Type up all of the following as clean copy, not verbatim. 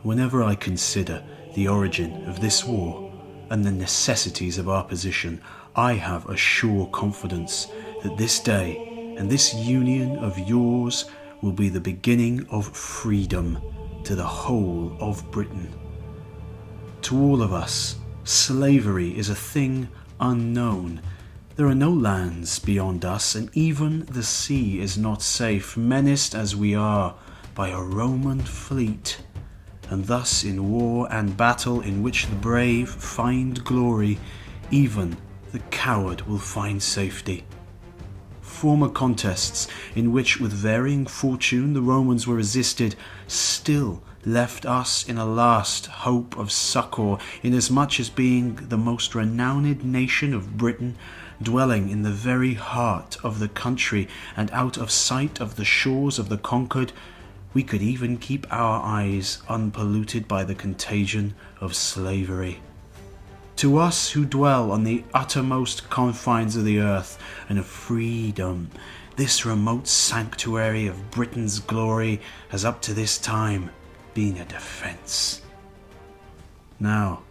Whenever I consider the origin of this war and the necessities of our position, I have a sure confidence that this day and this union of yours will be the beginning of freedom to the whole of Britain. To all of us, slavery is a thing unknown. There are no lands beyond us, and even the sea is not safe, menaced as we are by a Roman fleet. And thus in war and battle in which the brave find glory, even the coward will find safety. Former contests in which with varying fortune the Romans were resisted still left us in a last hope of succour, inasmuch as being the most renowned nation of Britain, dwelling in the very heart of the country and out of sight of the shores of the conquered, we could even keep our eyes unpolluted by the contagion of slavery. To us who dwell on the uttermost confines of the earth and of freedom, this remote sanctuary of Britain's glory has up to this time been a defence. Now,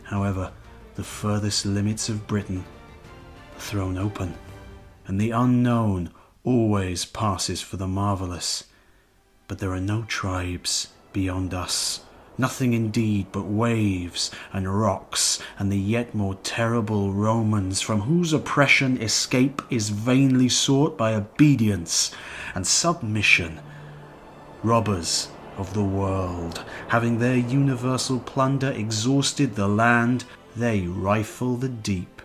however, the furthest limits of Britain are thrown open, and the unknown always passes for the marvellous. But there are no tribes beyond us, nothing indeed but waves and rocks and the yet more terrible Romans, from whose oppression escape is vainly sought by obedience and submission. Robbers of the world, having their universal plunder exhausted the land, they rifle the deep.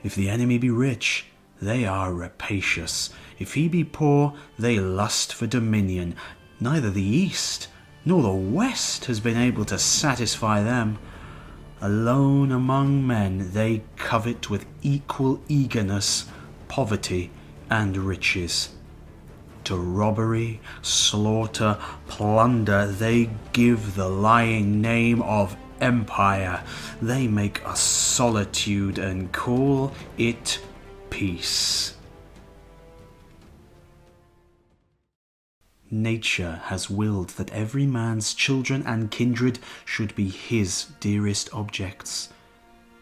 If the enemy be rich, they are rapacious. If he be poor, they lust for dominion. Neither the East nor the West has been able to satisfy them. Alone among men they covet with equal eagerness poverty and riches. To robbery, slaughter, plunder they give the lying name of empire. They make us solitude and call it peace. Nature has willed that every man's children and kindred should be his dearest objects.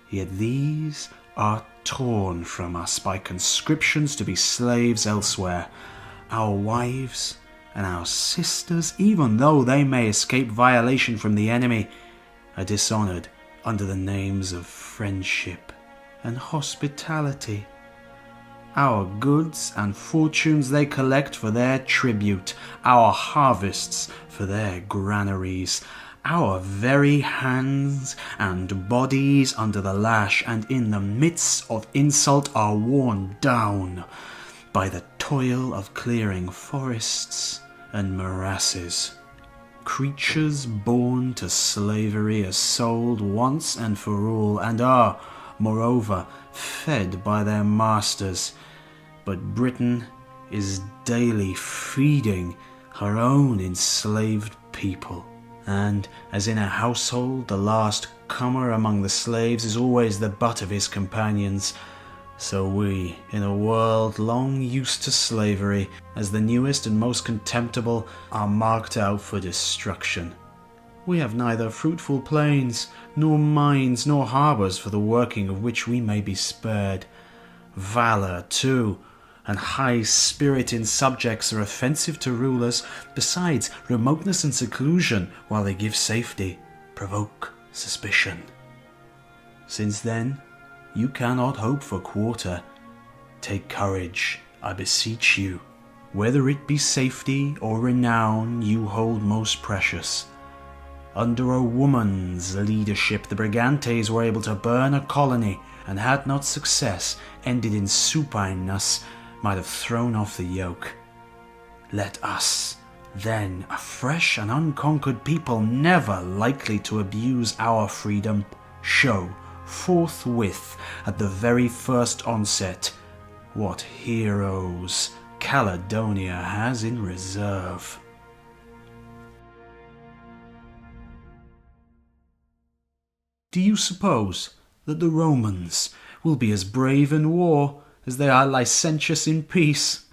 Yet these are torn from us by conscriptions to be slaves elsewhere. Our wives and our sisters, even though they may escape violation from the enemy, are dishonoured under the names of friendship and hospitality. Our goods and fortunes they collect for their tribute, our harvests for their granaries, our very hands and bodies under the lash and in the midst of insult are worn down by the toil of clearing forests and morasses. Creatures born to slavery are sold once and for all, and are, moreover, fed by their masters. But Britain is daily feeding her own enslaved people. And as in a household the last comer among the slaves is always the butt of his companions, so we, in a world long used to slavery, as the newest and most contemptible, are marked out for destruction. We have neither fruitful plains, nor mines, nor harbours for the working of which we may be spared. Valour, too, and high spirit in subjects are offensive to rulers. Besides, remoteness and seclusion, while they give safety, provoke suspicion. Since then, you cannot hope for quarter. Take courage, I beseech you. Whether it be safety or renown you hold most precious. Under a woman's leadership the Brigantes were able to burn a colony, and had not success ended in supineness, might have thrown off the yoke. Let us, then, a fresh and unconquered people, never likely to abuse our freedom, show forthwith at the very first onset what heroes Caledonia has in reserve. Do you suppose that the Romans will be as brave in war as they are licentious in peace?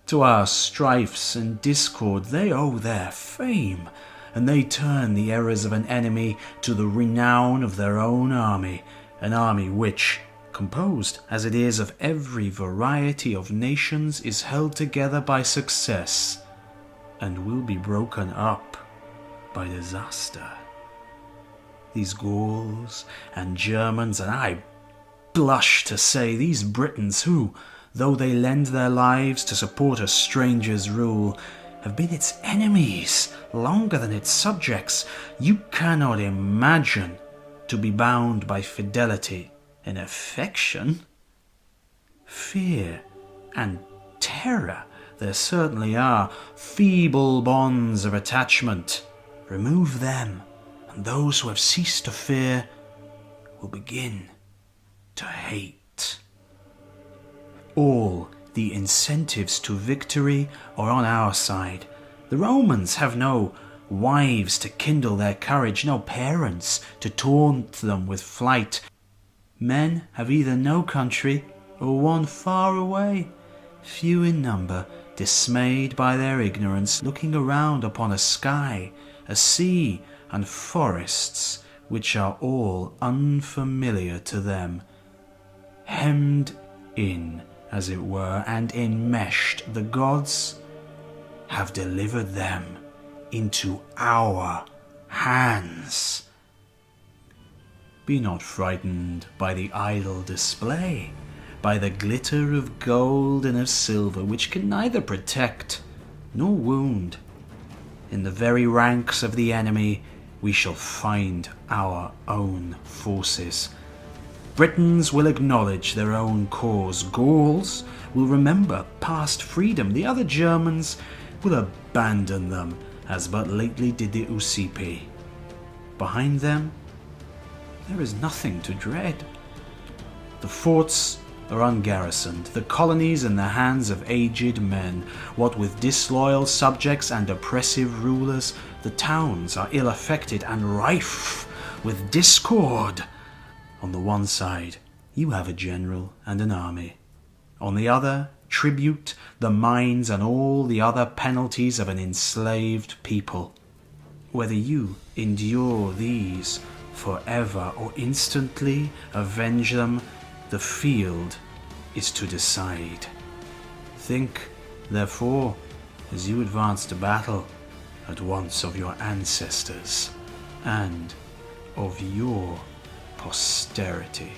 To our strifes and discord they owe their fame, and they turn the errors of an enemy to the renown of their own army, an army which, composed as it is of every variety of nations, is held together by success, and will be broken up by disaster. These Gauls and Germans, and I blush to say these Britons who, though they lend their lives to support a stranger's rule, have been its enemies longer than its subjects, you cannot imagine to be bound by fidelity and affection. Fear and terror there certainly are, feeble bonds of attachment. Remove them, and those who have ceased to fear will begin to hate. All the incentives to victory are on our side. The Romans have no wives to kindle their courage, no parents to taunt them with flight. Men have either no country or one far away, few in number, dismayed by their ignorance, looking around upon a sky, a sea, and forests which are all unfamiliar to them, hemmed in, as it were, and enmeshed. The gods have delivered them into our hands. Be not frightened by the idle display, by the glitter of gold and of silver, which can neither protect nor wound. In the very ranks of the enemy we shall find our own forces. Britons will acknowledge their own cause. Gauls will remember past freedom. The other Germans will abandon them, as but lately did the Usipi. Behind them, there is nothing to dread. The forts are ungarrisoned, the colonies in the hands of aged men. What with disloyal subjects and oppressive rulers, the towns are ill affected and rife with discord. On the one side, you have a general and an army. On the other, tribute, the mines, and all the other penalties of an enslaved people. Whether you endure these forever or instantly avenge them, the field is to decide. Think, therefore, as you advance to battle, at once of your ancestors and of your posterity.